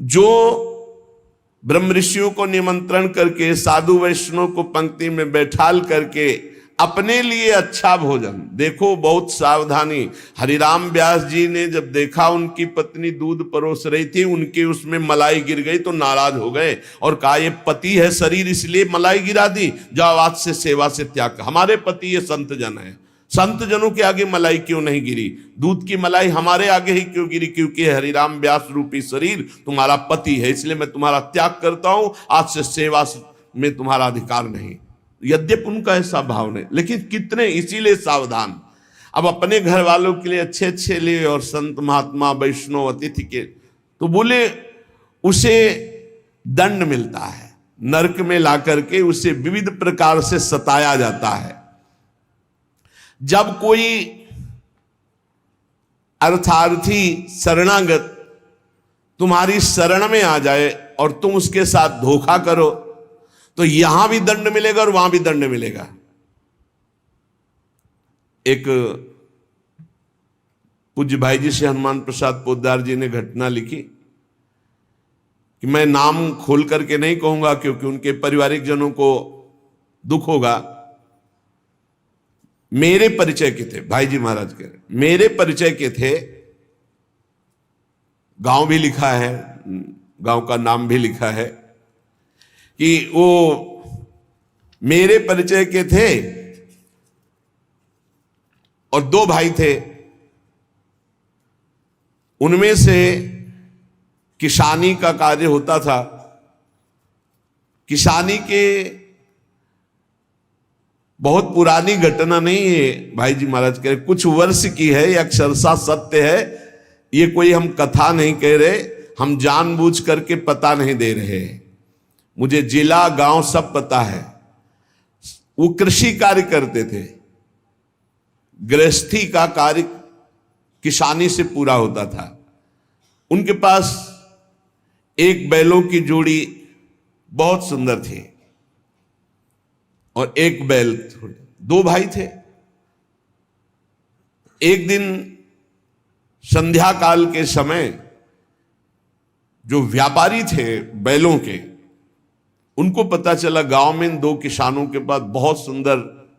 जो ब्रह्म ऋषियों को निमंत्रण करके, साधु वैष्णव को पंक्ति में बैठाल करके अपने लिए अच्छा भोजन, देखो बहुत सावधानी। हरिराम व्यास जी ने जब देखा उनकी पत्नी दूध परोस रही थी, उनके उसमें मलाई गिर गई तो नाराज हो गए और कहा ये पति है शरीर इसलिए मलाई गिरा दी, जाओ आज से सेवा से त्याग। हमारे पति ये संत जन है, संत जनों के आगे मलाई क्यों नहीं गिरी? दूध की मलाई हमारे आगे ही क्यों गिरी? क्योंकि हरिराम व्यास रूपी शरीर तुम्हारा पति है, इसलिए मैं तुम्हारा त्याग करता हूं, आज से सेवा में तुम्हारा अधिकार नहीं। यद्यपि उनका ऐसा भाव नहीं, लेकिन कितने इसीलिए सावधान। अब अपने घर वालों के लिए अच्छे अच्छे लिए और संत महात्मा वैष्णव अतिथि के, तो बोले उसे दंड मिलता है, नरक में ला करके उसे विविध प्रकार से सताया जाता है। जब कोई अर्थार्थी शरणागत तुम्हारी शरण में आ जाए और तुम उसके साथ धोखा करो तो यहां भी दंड मिलेगा और वहां भी दंड मिलेगा। एक पूज्य भाई जी से हनुमान प्रसाद पोद्दार जी ने घटना लिखी कि मैं नाम खोल करके नहीं कहूंगा क्योंकि उनके पारिवारिक जनों को दुख होगा। मेरे परिचय के थे भाई जी महाराज के, मेरे परिचय के थे, गांव भी लिखा है, गांव का नाम भी लिखा है कि वो मेरे परिचय के थे और दो भाई थे। उनमें से किसानी का कार्य होता था। किसानी के बहुत पुरानी घटना नहीं है भाई जी महाराज कह रहे, कुछ वर्ष की है, यह अक्षरशः सत्य है। ये कोई हम कथा नहीं कह रहे, हम जानबूझ करके पता नहीं दे रहे। मुझे जिला गांव सब पता है। वो कृषि कार्य करते थे, गृहस्थी का कार्य किसानी से पूरा होता था। उनके पास एक बैलों की जोड़ी बहुत सुंदर थी और एक बैल, दो भाई थे। एक दिन संध्या काल के समय जो व्यापारी थे बैलों के, उनको पता चला गांव में दो किसानों के पास बहुत सुंदर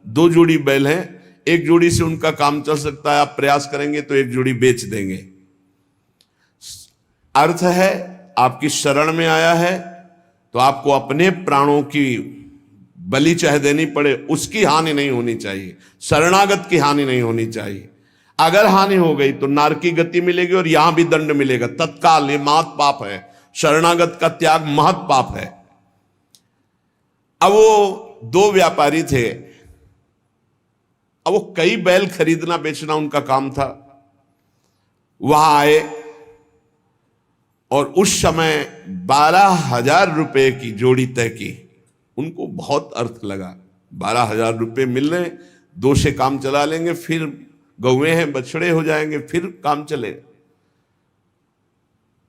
दो जोड़ी बैल हैं, एक जोड़ी से उनका काम चल सकता है, आप प्रयास करेंगे तो एक जोड़ी बेच देंगे। अर्थ है आपकी शरण में आया है तो आपको अपने प्राणों की बलि चाहे देनी पड़े, उसकी हानि नहीं होनी चाहिए, शरणागत की हानि नहीं होनी चाहिए। अगर हानि हो गई तो नरक की गति मिलेगी और यहां भी दंड मिलेगा तत्काल। ये महत् पाप है, शरणागत का त्याग महत् पाप है। अब वो दो व्यापारी थे, अब वो कई बैल खरीदना बेचना उनका काम था। वहां आए और उस समय 12,000 रुपए की जोड़ी तय की। उनको बहुत अर्थ लगा, 12,000 रुपए मिल रहे, दो से काम चला लेंगे, फिर गौएं हैं बछड़े हो जाएंगे, फिर काम चले।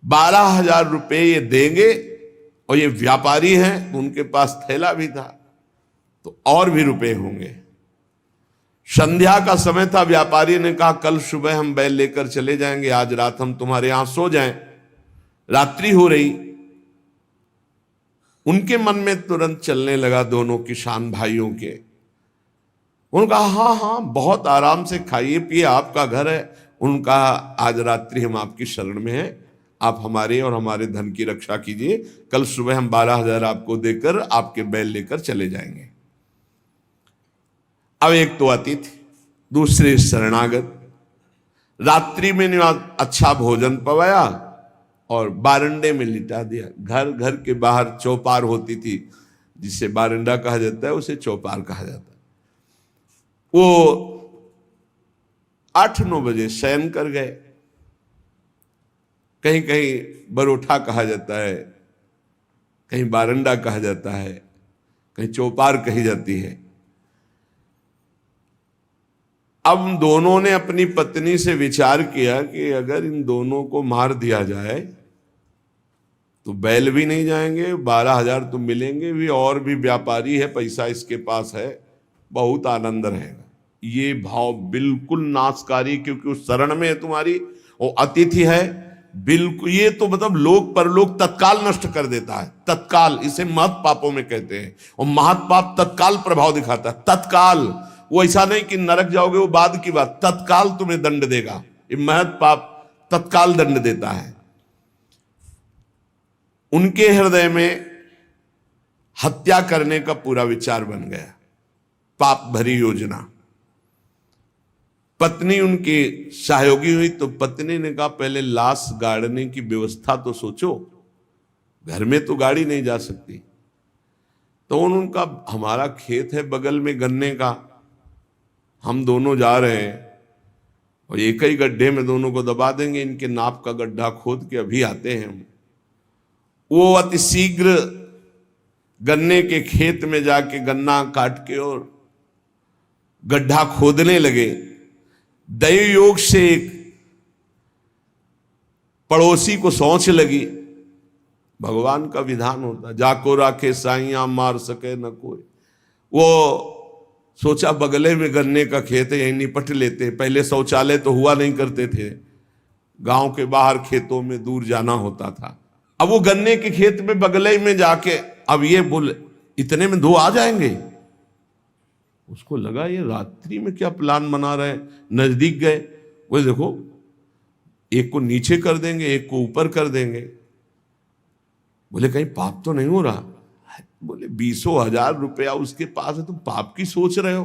12,000 रुपए ये देंगे और ये व्यापारी हैं, उनके पास थैला भी था तो और भी रुपए होंगे। संध्या का समय था, व्यापारी ने कहा कल सुबह हम बैल लेकर चले जाएंगे, आज रात हम तुम्हारे यहां सो जाएं। रात्रि हो रही, उनके मन में तुरंत चलने लगा दोनों किसान भाइयों के। उन्होंने कहा हाँ हाँ बहुत आराम से खाइए पिए, आपका घर है। उनका आज रात्रि हम आपकी शरण में हैं, आप हमारे और हमारे धन की रक्षा कीजिए, कल सुबह हम 12,000 आपको देकर आपके बैल लेकर चले जाएंगे। अब एक तो अतिथि, दूसरे शरणागत। रात्रि में अच्छा भोजन पवाया और बारंडे में लिटा दिया। घर के बाहर चौपार होती थी, जिसे बारंडा कहा जाता है, उसे चौपार कहा जाता है। वो 8-9 बजे शयन कर गए। कहीं कहीं बरोठा कहा जाता है, कहीं बारंडा कहा जाता है, कहीं चौपार कही जाती है। अब दोनों ने अपनी पत्नी से विचार किया कि अगर इन दोनों को मार दिया जाए तो बैल भी नहीं जाएंगे, 12,000 तो मिलेंगे भी, और भी व्यापारी है, पैसा इसके पास है, बहुत आनंद रहेगा। ये भाव बिल्कुल नाशकारी, क्योंकि उस शरण में है तुम्हारी, वो अतिथि है, बिल्कुल, ये तो मतलब लोक परलोक तत्काल नष्ट कर देता है, तत्काल। इसे महत् पापों में कहते हैं। और महत् पाप तत्काल प्रभाव दिखाता है, तत्काल। वो ऐसा नहीं कि नरक जाओगे वो बाद की बात, तत्काल तुम्हें दंड देगा। ये महत् पाप तत्काल दंड देता है। उनके हृदय में हत्या करने का पूरा विचार बन गया, पाप भरी योजना। पत्नी उनकी सहयोगी हुई तो पत्नी ने कहा पहले लाश गाड़ने की व्यवस्था तो सोचो, घर में तो गाड़ी नहीं जा सकती। तो उनका हमारा खेत है बगल में गन्ने का, हम दोनों जा रहे हैं और एक ही गड्ढे में दोनों को दबा देंगे, इनके नाप का गड्ढा खोद के अभी आते हैं हम। वो अति शीघ्र गन्ने के खेत में जाके गन्ना काट के और गड्ढा खोदने लगे। दैव योग से एक पड़ोसी को सोच लगी, भगवान का विधान होता जाको राखे साइया मार सके न कोई। वो सोचा बगले में गन्ने का खेत है, यहीं निपट लेते। पहले शौचालय तो हुआ नहीं करते थे, गांव के बाहर खेतों में दूर जाना होता था। अब वो गन्ने के खेत में बगले में जाके, अब ये बोले इतने में दो आ जाएंगे। उसको लगा ये रात्रि में क्या प्लान बना रहे हैं। नजदीक गए, वो देखो एक को नीचे कर देंगे, एक को ऊपर कर देंगे। बोले कहीं पाप तो नहीं हो रहा। बोले 20,000 रुपया उसके पास है, तुम पाप की सोच रहे हो।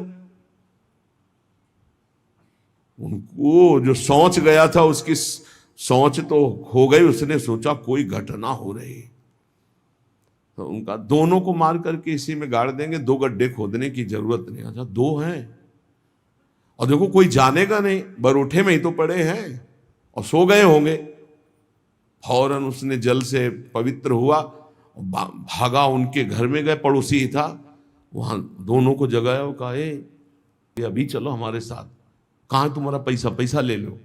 उनको जो सोच गया था उसकी सोच तो हो गई। उसने सोचा कोई घटना हो रही, तो उनका दोनों को मार करके इसी में गाड़ देंगे, 2 गड्ढे खोदने की जरूरत नहीं। अच्छा 2 हैं और देखो कोई जानेगा नहीं, बरोठे में ही तो पड़े हैं और सो गए होंगे। फौरन उसने जल से पवित्र हुआ, भागा उनके घर में गए, पड़ोसी ही था, वहां दोनों को जगाया और कहा ये अभी चलो हमारे साथ। कहाँ तुम्हारा पैसा, पैसा ले लो।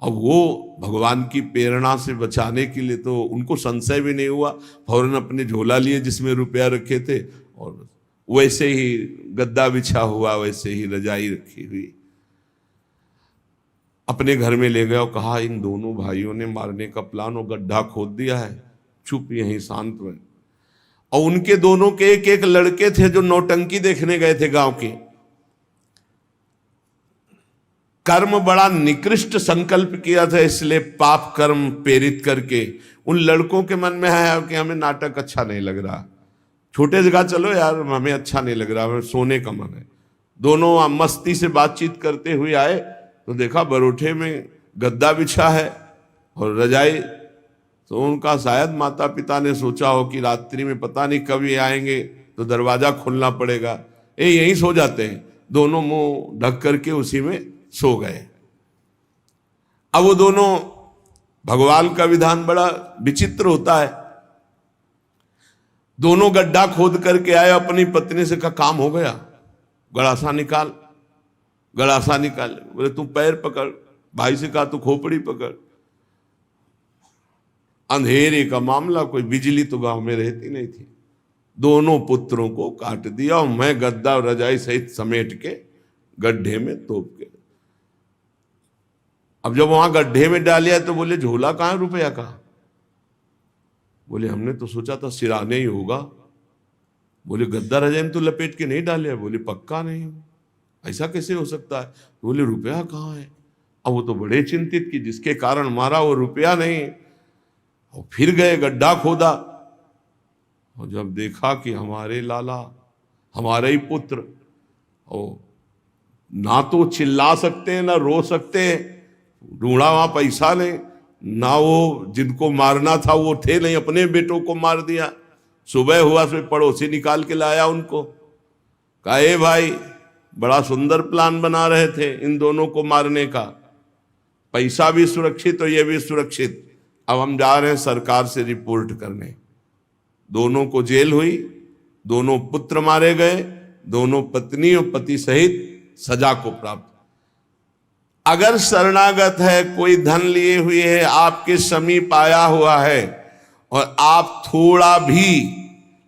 अब वो भगवान की प्रेरणा से बचाने के लिए तो उनको संशय भी नहीं हुआ, फौरन अपने झोला लिए जिसमें रुपया रखे थे और वैसे ही गद्दा बिछा हुआ, वैसे ही रजाई रखी हुई अपने घर में ले गया और कहा इन दोनों भाइयों ने मारने का प्लान और गड्ढा खोद दिया है, चुप यहीं शांत रहे। और उनके दोनों के एक एक लड़के थे जो नौटंकी देखने गए थे गांव के। कर्म बड़ा निकृष्ट संकल्प किया था, इसलिए पाप कर्म प्रेरित करके उन लड़कों के मन में है कि हमें नाटक अच्छा नहीं लग रहा, छोटे जगह चलो यार, हमें अच्छा नहीं लग रहा, हमें सोने का मन है। दोनों मस्ती से बातचीत करते हुए आए तो देखा बरोठे में गद्दा बिछा है और रजाई। तो उनका शायद माता पिता ने सोचा हो कि रात्रि में पता नहीं कब ये आएंगे तो दरवाजा खोलना पड़ेगा, यहीं सो जाते हैं। दोनों मुंह ढक करके उसी में सो गए। अब वो दोनों, भगवान का विधान बड़ा विचित्र होता है, दोनों गड्ढा खोद करके आए, अपनी पत्नी से कहा काम हो गया, गड़ासा निकाल, गड़ासा निकाल। बोले तू पैर पकड़, भाई से कहा तू खोपड़ी पकड़। अंधेरे का मामला, कोई बिजली तो गांव में रहती नहीं थी। दोनों पुत्रों को काट दिया और मैं गद्दा और रजाई सहित समेट के गड्ढे में तोप के। अब जब वहां गड्ढे में डालिया तो बोले झोला कहां, रुपया कहां? बोले हमने तो सोचा था सिराने ही होगा। बोले गद्दा रजाई में तो लपेट के नहीं डाले। बोले पक्का नहीं, ऐसा कैसे हो सकता है? बोले रुपया कहाँ है? अब वो तो बड़े चिंतित कि जिसके कारण मारा वो रुपया नहीं। और फिर गए गड्ढा खोदा और जब देखा कि हमारे लाला, हमारे ही पुत्र, और ना तो चिल्ला सकते हैं ना रो सकते हैं, ढूंढा वहां पैसा नहीं, ना वो जिनको मारना था वो थे नहीं, अपने बेटों को मार दिया। सुबह हुआ तो पड़ोसी निकाल के लाया उनको, कहा ए भाई बड़ा सुंदर प्लान बना रहे थे इन दोनों को मारने का, पैसा भी सुरक्षित और ये भी सुरक्षित, अब हम जा रहे हैं सरकार से रिपोर्ट करने। दोनों को जेल हुई, दोनों पुत्र मारे गए, दोनों पत्नी और पति सहित सजा को प्राप्त। अगर शरणागत है, कोई धन लिए हुए है, आपके समीप आया हुआ है और आप थोड़ा भी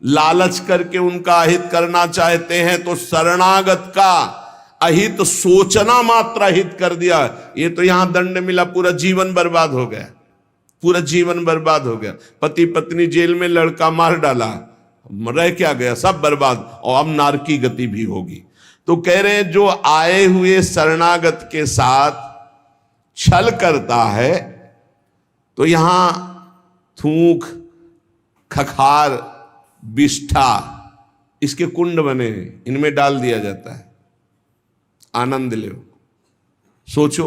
लालच करके उनका हित करना चाहते हैं, तो शरणागत का अहित सोचना मात्र अहित कर दिया, ये तो यहां दंड मिला, पूरा जीवन बर्बाद हो गया, पूरा जीवन बर्बाद हो गया। पति पत्नी जेल में, लड़का मार डाला, रह क्या गया, सब बर्बाद, और अब नारकी गति भी होगी। तो कह रहे हैं जो आए हुए शरणागत के साथ छल करता है, तो यहां थूक, खखार, विष्ठा, इसके कुंड बने हैं, इनमें डाल दिया जाता है। आनंद लो, सोचो।